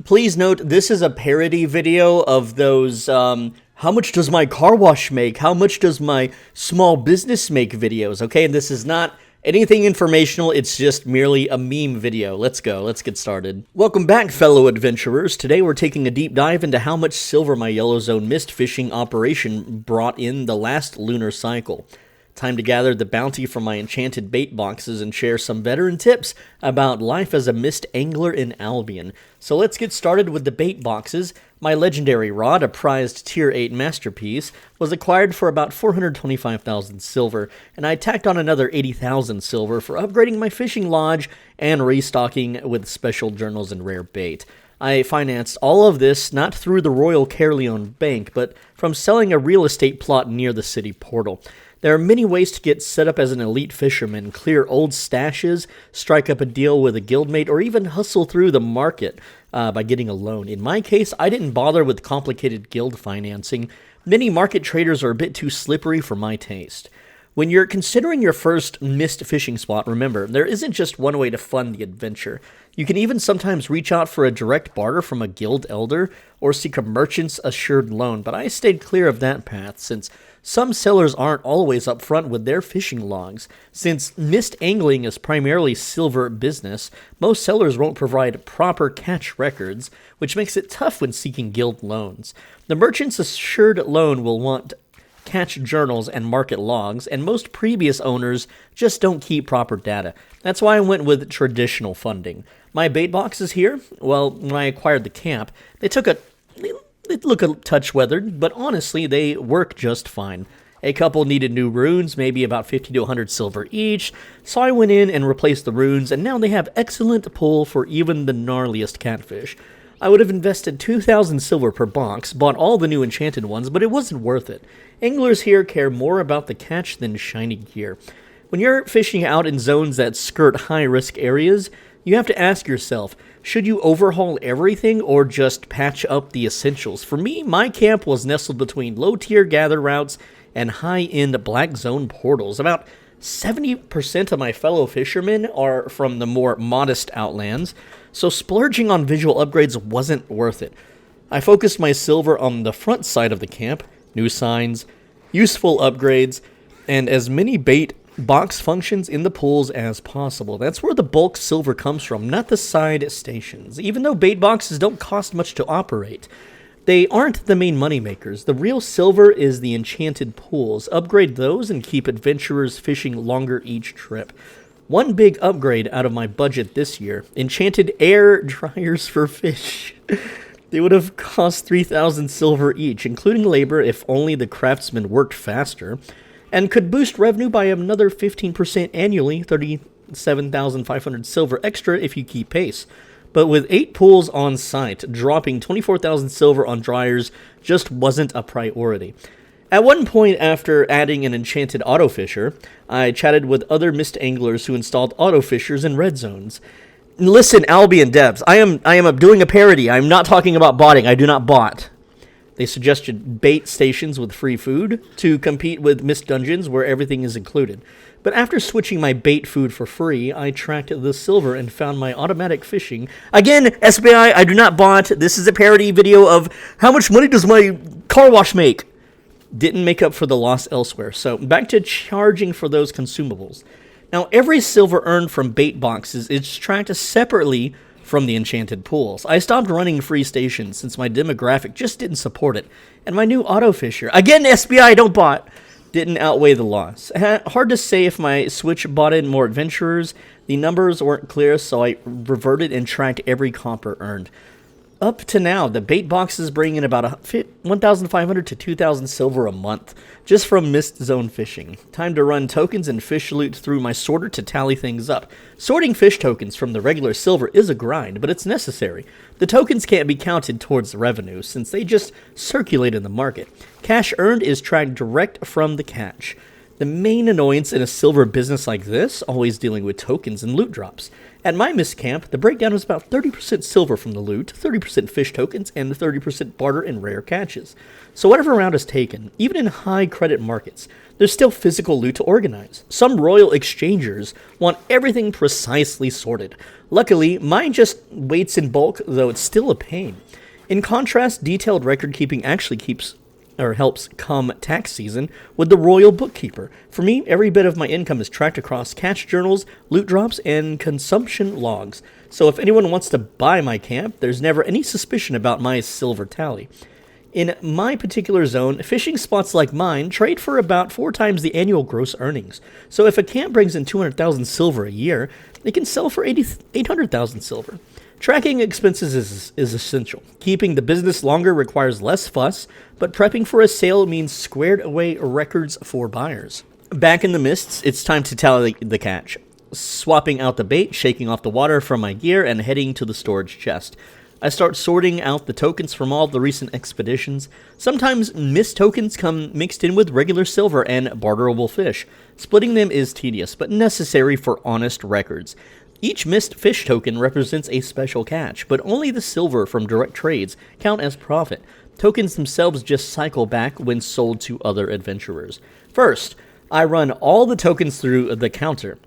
Please note, this is a parody video of those, how much does my car wash make? How much does my small business make videos, okay? And this is not anything informational, it's just merely a meme video. Let's go, let's get started. Welcome back, fellow adventurers. Today we're taking a deep dive into how much silver my Yellow Zone mist fishing operation brought in the last lunar cycle. Time to gather the bounty from my enchanted bait boxes and share some veteran tips about life as a mist angler in Albion. So let's get started with the bait boxes. My legendary rod, a prized tier 8 masterpiece, was acquired for about 425,000 silver, and I tacked on another 80,000 silver for upgrading my fishing lodge and restocking with special journals and rare bait. I financed all of this not through the Royal Caerleon Bank, but from selling a real estate plot near the city portal. There are many ways to get set up as an elite fisherman, clear old stashes, strike up a deal with a guildmate, or even hustle through the market by getting a loan. In my case, I didn't bother with complicated guild financing. Many market traders are a bit too slippery for my taste. When you're considering your first mist fishing spot, remember, there isn't just one way to fund the adventure. You can even sometimes reach out for a direct barter from a guild elder or seek a merchant's assured loan, but I stayed clear of that path since some sellers aren't always upfront with their fishing logs. Since mist angling is primarily silver business, most sellers won't provide proper catch records, which makes it tough when seeking guild loans. The merchant's assured loan will want catch journals and market logs, and most previous owners just don't keep proper data. That's why I went with traditional funding. My bait boxes here, well, when I acquired the camp, they look a touch weathered, but honestly, they work just fine. A couple needed new runes, maybe about 50 to 100 silver each, so I went in and replaced the runes, and now they have excellent pull for even the gnarliest catfish. I would have invested 2,000 silver per box, bought all the new enchanted ones, but it wasn't worth it. Anglers here care more about the catch than shiny gear. When you're fishing out in zones that skirt high-risk areas, you have to ask yourself, should you overhaul everything or just patch up the essentials? For me, my camp was nestled between low-tier gather routes and high-end black zone portals. About 70% of my fellow fishermen are from the more modest outlands, so splurging on visual upgrades wasn't worth it. I focused my silver on the front side of the camp, new signs, useful upgrades, and as many bait box functions in the pools as possible. That's where the bulk silver comes from, not the side stations. Even though bait boxes don't cost much to operate, they aren't the main moneymakers. The real silver is the enchanted pools. Upgrade those and keep adventurers fishing longer each trip. One big upgrade out of my budget this year, enchanted air dryers for fish. They would have cost 3,000 silver each, including labor if only the craftsmen worked faster, and could boost revenue by another 15% annually, 37,500 silver extra if you keep pace. But with 8 pools on site, dropping 24,000 silver on dryers just wasn't a priority. At one point after adding an enchanted autofisher, I chatted with other mist anglers who installed autofishers in red zones. Listen, Albion devs, I am doing a parody. I'm not talking about botting. I do not bot. They suggested bait stations with free food to compete with mist dungeons where everything is included. But after switching my bait food for free, I tracked the silver and found my automatic fishing. Again, SBI, I do not bot. This is a parody video of how much money does my car wash make? Didn't make up for the loss elsewhere. So back to charging for those consumables. Now, every silver earned from bait boxes is tracked separately from the enchanted pools. I stopped running free stations since my demographic just didn't support it, and my new autofisher, again SBI, don't bot, didn't outweigh the loss. Hard to say if my switch bought in more adventurers. The numbers weren't clear, so I reverted and tracked every copper earned. Up to now, the bait boxes bring in about 1,500 to 2,000 silver a month, just from mist zone fishing. Time to run tokens and fish loot through my sorter to tally things up. Sorting fish tokens from the regular silver is a grind, but it's necessary. The tokens can't be counted towards the revenue, since they just circulate in the market. Cash earned is tracked direct from the catch. The main annoyance in a silver business like this, always dealing with tokens and loot drops. At my mist camp, the breakdown is about 30% silver from the loot, 30% fish tokens, and 30% barter and rare catches. So whatever round is taken, even in high credit markets, there's still physical loot to organize. Some royal exchangers want everything precisely sorted. Luckily, mine just waits in bulk, though it's still a pain. In contrast, detailed record keeping actually helps come tax season with the royal bookkeeper. For me, every bit of my income is tracked across cash journals, loot drops, and consumption logs. So if anyone wants to buy my camp, there's never any suspicion about my silver tally. In my particular zone, fishing spots like mine trade for about 4 times the annual gross earnings. So if a camp brings in 200,000 silver a year, they can sell for 800,000 silver. Tracking expenses is essential. Keeping the business longer requires less fuss, but prepping for a sale means squared away records for buyers. Back in the mists, it's time to tally the catch. Swapping out the bait, shaking off the water from my gear, and heading to the storage chest. I start sorting out the tokens from all the recent expeditions. Sometimes mist tokens come mixed in with regular silver and barterable fish. Splitting them is tedious, but necessary for honest records. Each missed fish token represents a special catch, but only the silver from direct trades count as profit. Tokens themselves just cycle back when sold to other adventurers. First, I run all the tokens through the counter.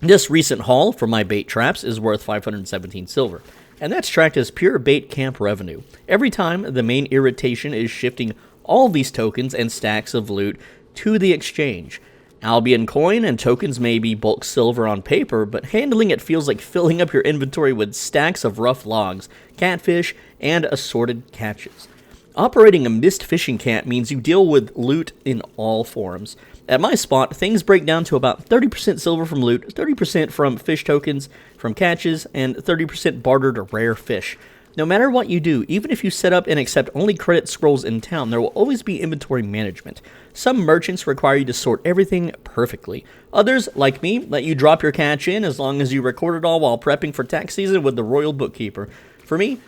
This recent haul for my bait traps is worth 517 silver, and that's tracked as pure bait camp revenue. Every time, the main irritation is shifting all these tokens and stacks of loot to the exchange. Albion coin and tokens may be bulk silver on paper, but handling it feels like filling up your inventory with stacks of rough logs, catfish, and assorted catches. Operating a mist fishing camp means you deal with loot in all forms. At my spot, things break down to about 30% silver from loot, 30% from fish tokens, from catches, and 30% bartered rare fish. No matter what you do, even if you set up and accept only credit scrolls in town, there will always be inventory management. Some merchants require you to sort everything perfectly. Others, like me, let you drop your catch in as long as you record it all while prepping for tax season with the royal bookkeeper. For me,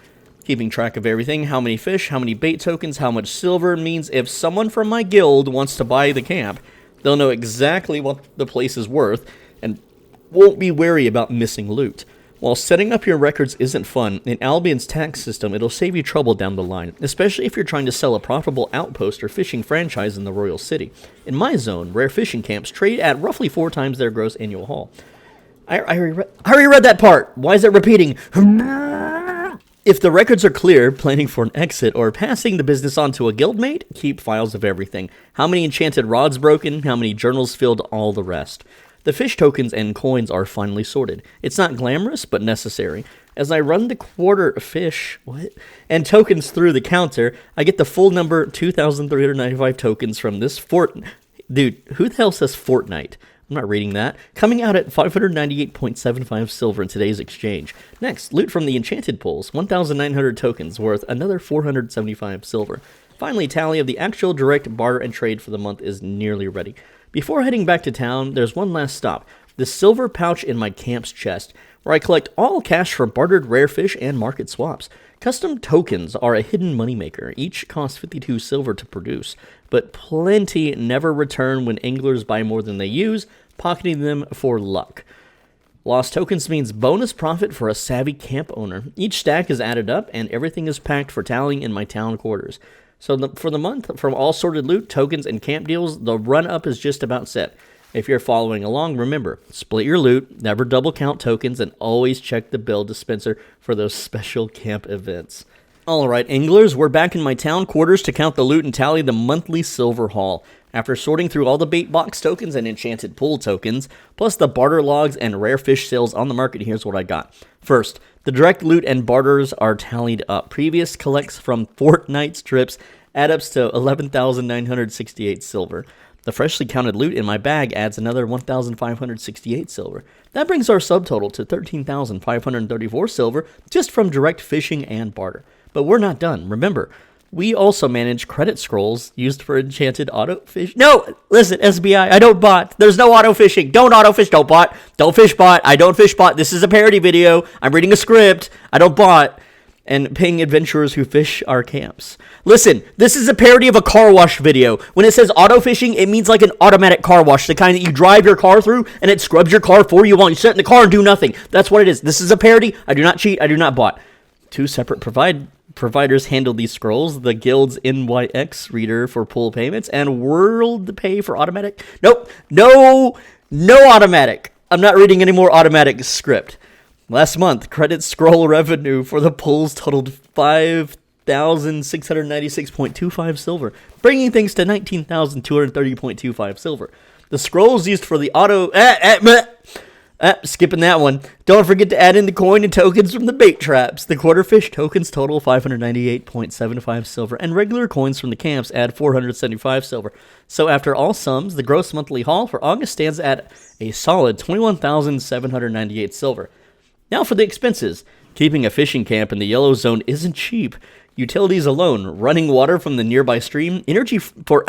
keeping track of everything, how many fish, how many bait tokens, how much silver, means if someone from my guild wants to buy the camp, they'll know exactly what the place is worth and won't be wary about missing loot. While setting up your records isn't fun, in Albion's tax system it'll save you trouble down the line, especially if you're trying to sell a profitable outpost or fishing franchise in the Royal City. In my zone, rare fishing camps trade at roughly 4 times their gross annual haul. I already read that part! Why is it repeating? If the records are clear, planning for an exit, or passing the business on to a guildmate, keep files of everything. How many enchanted rods broken, how many journals filled, all the rest. The fish tokens and coins are finally sorted. It's not glamorous, but necessary. As I run the quarter fish and tokens through the counter, I get the full number 2,395 tokens from this Dude, who the hell says Fortnite? I'm not reading that. Coming out at 598.75 silver in today's exchange. Next, loot from the enchanted pools, 1,900 tokens worth another 475 silver. Finally, tally of the actual direct barter and trade for the month is nearly ready. Before heading back to town, there's one last stop, the silver pouch in my camp's chest, where I collect all cash for bartered rare fish and market swaps. Custom tokens are a hidden moneymaker. Each cost 52 silver to produce, but plenty never return when anglers buy more than they use, pocketing them for luck. Lost tokens means bonus profit for a savvy camp owner. Each stack is added up, and everything is packed for tallying in my town quarters. So for the month, from all sorted loot, tokens, and camp deals, the run-up is just about set. If you're following along, remember, split your loot, never double count tokens, and always check the bill dispenser for those special camp events. Alright, anglers, we're back in my town quarters to count the loot and tally the monthly silver haul. After sorting through all the bait box tokens and enchanted pool tokens, plus the barter logs and rare fish sales on the market, here's what I got. First, the direct loot and barters are tallied up. Previous collects from Fortnite's trips add up to 11,968 silver. The freshly counted loot in my bag adds another 1,568 silver. That brings our subtotal to 13,534 silver just from direct fishing and barter. But we're not done. Remember, we also manage credit scrolls used for enchanted auto-fish. No! Listen, SBI, I don't bot. There's no auto-fishing. Don't auto-fish, don't bot. Don't fish bot. I don't fish bot. This is a parody video. I'm reading a script. I don't bot. And paying adventurers who fish our camps. Listen, this is a parody of a car wash video. When it says auto-fishing, it means like an automatic car wash, the kind that you drive your car through and it scrubs your car for you while you sit in the car and do nothing. That's what it is. This is a parody. I do not cheat. I do not bot. Two separate providers handle these scrolls: the Guild's NYX reader for pool payments and World Pay for automatic. Nope, no automatic. I'm not reading any more automatic script. Last month, credit scroll revenue for the pools totaled 5,696.25 silver, bringing things to 19,230.25 silver. The scrolls used for the auto... skipping that one. Don't forget to add in the coin and tokens from the bait traps. The quarterfish tokens total 598.75 silver, and regular coins from the camps add 475 silver. So after all sums, the gross monthly haul for August stands at a solid 21,798 silver. Now for the expenses. Keeping a fishing camp in the yellow zone isn't cheap. Utilities alone, running water from the nearby stream, energy for...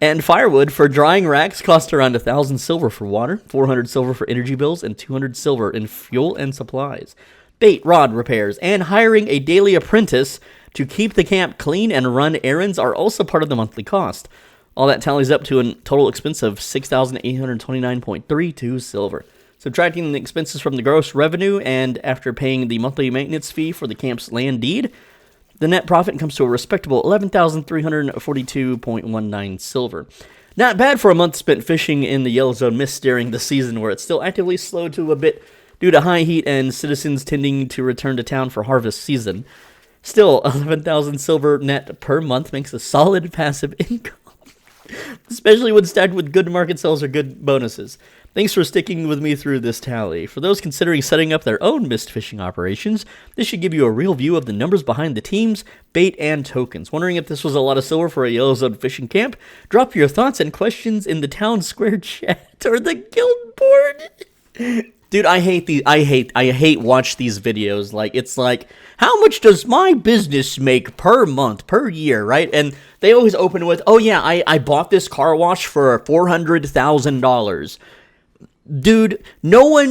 and firewood for drying racks cost around 1,000 silver for water, 400 silver for energy bills, and 200 silver in fuel and supplies. Bait, rod repairs, and hiring a daily apprentice to keep the camp clean and run errands are also part of the monthly cost. All that tallies up to a total expense of 6,829.32 silver. Subtracting the expenses from the gross revenue, and after paying the monthly maintenance fee for the camp's land deed, the net profit comes to a respectable 11,342.19 silver. Not bad for a month spent fishing in the Yellow Zone Mist during the season where it's still actively slowed to a bit due to high heat and citizens tending to return to town for harvest season. Still, 11,000 silver net per month makes a solid passive income, especially when stacked with good market sales or good bonuses. Thanks for sticking with me through this tally. For those considering setting up their own mist fishing operations, this should give you a real view of the numbers behind the teams, bait, and tokens. Wondering if this was a lot of silver for a Yellow Zone fishing camp? Drop your thoughts and questions in the town square chat or the guild board. Dude, I hate watch these videos. Like, it's like, how much does my business make per month, per year, right? And they always open with, oh yeah, I bought this car wash for $400,000. Dude, no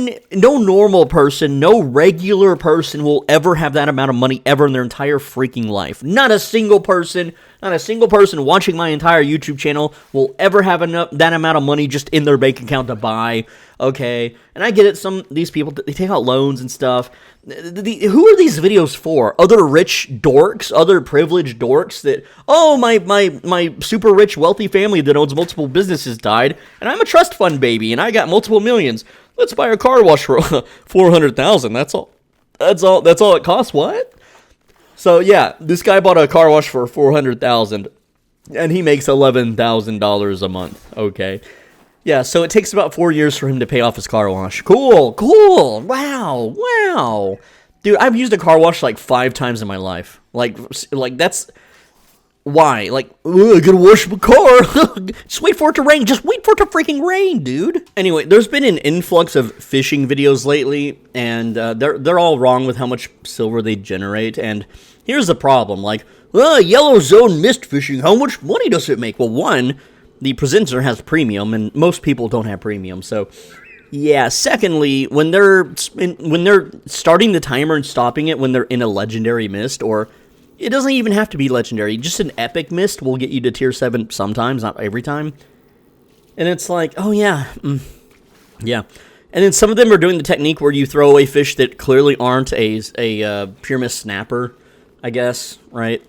normal person, no regular person will ever have that amount of money ever in their entire freaking life. Not a single person watching my entire YouTube channel will ever have that amount of money just in their bank account to buy. Okay, and I get it. These people, they take out loans and stuff. Who are these videos for? Other rich dorks, other privileged dorks that, oh, my super rich wealthy family that owns multiple businesses died, and I'm a trust fund baby, and I got multiple millions. Let's buy a car wash for $400,000. That's all it costs. What? So yeah, this guy bought a car wash for $400,000, and he makes $11,000 a month. Okay. Yeah, so it takes about 4 years for him to pay off his car wash. Cool. Wow. Dude, I've used a car wash like 5 times in my life. Like that's... Why? Like, I gotta wash my car. Just wait for it to rain. Just wait for it to freaking rain, dude. Anyway, there's been an influx of fishing videos lately, and they're all wrong with how much silver they generate. And here's the problem. Like, Yellow Zone mist fishing, how much money does it make? Well, one... the presenter has premium, and most people don't have premium. So, yeah. Secondly, when they're starting the timer and stopping it when they're in a legendary mist, or it doesn't even have to be legendary, just an epic mist will get you to tier 7 sometimes, not every time. And it's like, oh yeah, yeah. And then some of them are doing the technique where you throw away fish that clearly aren't a pure mist snapper, I guess, right?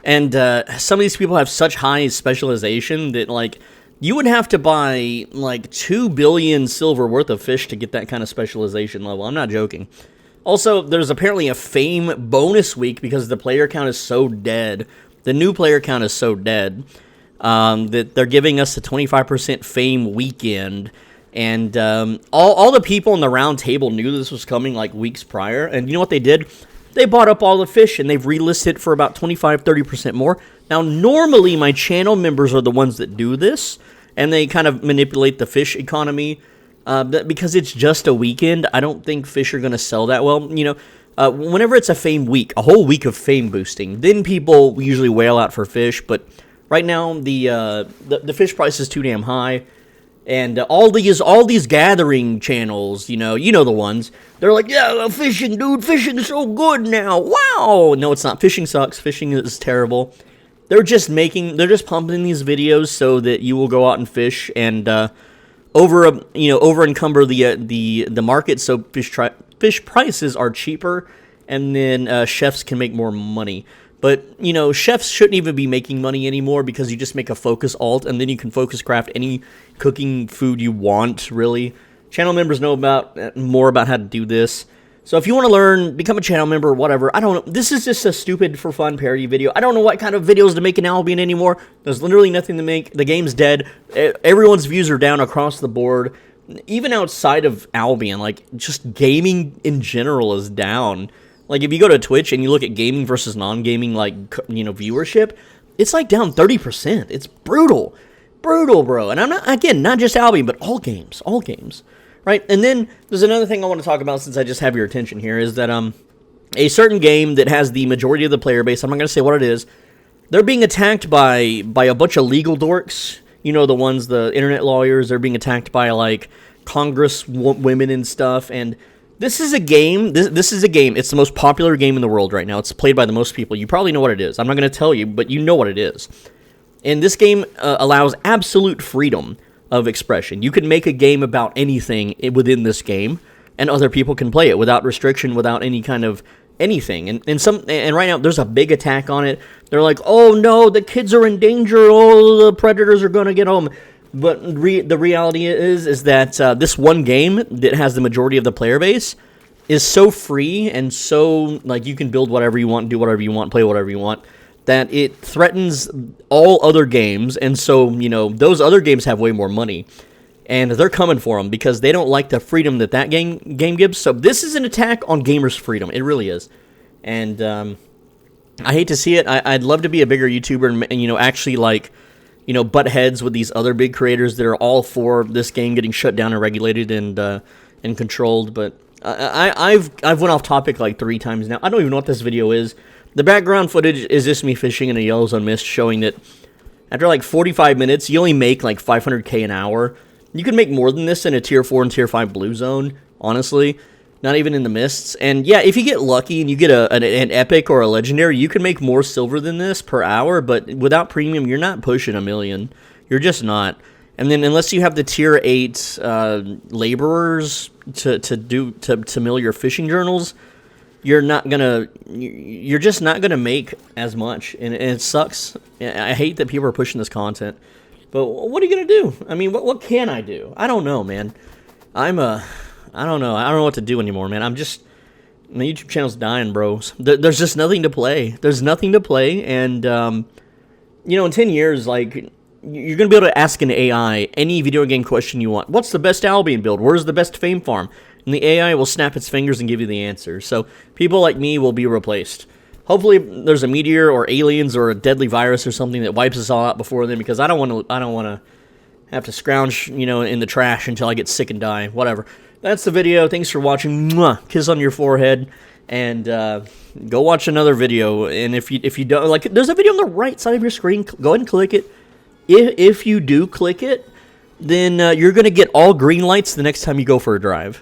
And some of these people have such high specialization that, like, you would have to buy, like, 2 billion silver worth of fish to get that kind of specialization level. I'm not joking. Also, there's apparently a fame bonus week because the player count is so dead. The new player count is so dead that they're giving us a 25% fame weekend. And all the people in the round table knew this was coming, like, weeks prior. And you know what they did? They bought up all the fish, and they've relisted it for about 25-30% more. Now, normally, my channel members are the ones that do this, and they kind of manipulate the fish economy. Because it's just a weekend, I don't think fish are going to sell that well. You know, whenever it's a fame week, a whole week of fame boosting, then people usually whale out for fish. But right now, the fish price is too damn high. And all these gathering channels, you know the ones. They're like, yeah, fishing, dude, fishing is so good now. Wow. No, it's not. Fishing sucks. Fishing is terrible. They're just pumping these videos so that you will go out and fish and over encumber the market, so fish prices are cheaper and then chefs can make more money. But, you know, chefs shouldn't even be making money anymore because you just make a focus alt, and then you can focus craft any cooking food you want, really. Channel members know more about how to do this. So if you want to learn, become a channel member, whatever. I don't know. This is just a stupid for fun parody video. I don't know what kind of videos to make in Albion anymore. There's literally nothing to make. The game's dead. Everyone's views are down across the board. Even outside of Albion, like, just gaming in general is down. Like, if you go to Twitch and you look at gaming versus non-gaming, like, you know, viewership, it's, like, down 30%. It's brutal. Brutal, bro. And I'm not, again, not just Albion, but all games. All games. Right? And then there's another thing I want to talk about since I just have your attention here is that, a certain game that has the majority of the player base, I'm not going to say what it is, they're being attacked by a bunch of legal dorks. You know, the ones, the internet lawyers, they're being attacked by, like, Congress women and stuff, and this is a game, this is a game, it's the most popular game in the world right now. It's played by the most people. You probably know what it is. I'm not going to tell you, but you know what it is. And this game allows absolute freedom of expression. You can make a game about anything within this game, and other people can play it without restriction, without any kind of anything. And right now, there's a big attack on it. They're like, oh no, the kids are in danger, oh, the predators are going to get home. But the reality is that this one game that has the majority of the player base is so free and so, like, you can build whatever you want, do whatever you want, play whatever you want, that it threatens all other games. And so, you know, those other games have way more money, and they're coming for them because they don't like the freedom that game gives. So this is an attack on gamers' freedom. It really is. And I hate to see it. I'd love to be a bigger YouTuber and you know, actually, like, you know, butt heads with these other big creators that are all for this game getting shut down and regulated and controlled. But I've went off topic like 3 times now. I don't even know what this video is. The background footage is just me fishing in a yellow zone mist, showing that after like 45 minutes, you only make like 500K an hour. You can make more than this in a tier 4 and tier 5 blue zone, honestly. Not even in the mists. And yeah, if you get lucky and you get an epic or a legendary, you can make more silver than this per hour, but without premium, you're not pushing 1 million. You're just not. And then unless you have the tier 8 laborers to mill your fishing journals, you're just not gonna make as much, and it sucks. I hate that people are pushing this content, but what are you gonna do? I mean, what can I do? I don't know, man. I don't know. I don't know what to do anymore, man. My YouTube channel's dying, bro. There's just nothing to play. There's nothing to play, and, you know, in 10 years, like, you're going to be able to ask an AI any video game question you want. What's the best Albion build? Where's the best Fame Farm? And the AI will snap its fingers and give you the answer. So people like me will be replaced. Hopefully there's a meteor or aliens or a deadly virus or something that wipes us all out before then, because I don't want to have to scrounge, you know, in the trash until I get sick and die. Whatever. That's the video. Thanks for watching. Mwah. Kiss on your forehead, and go watch another video. And if you don't like it, there's a video on the right side of your screen. Go ahead and click it. If you do click it, then you're gonna get all green lights the next time you go for a drive.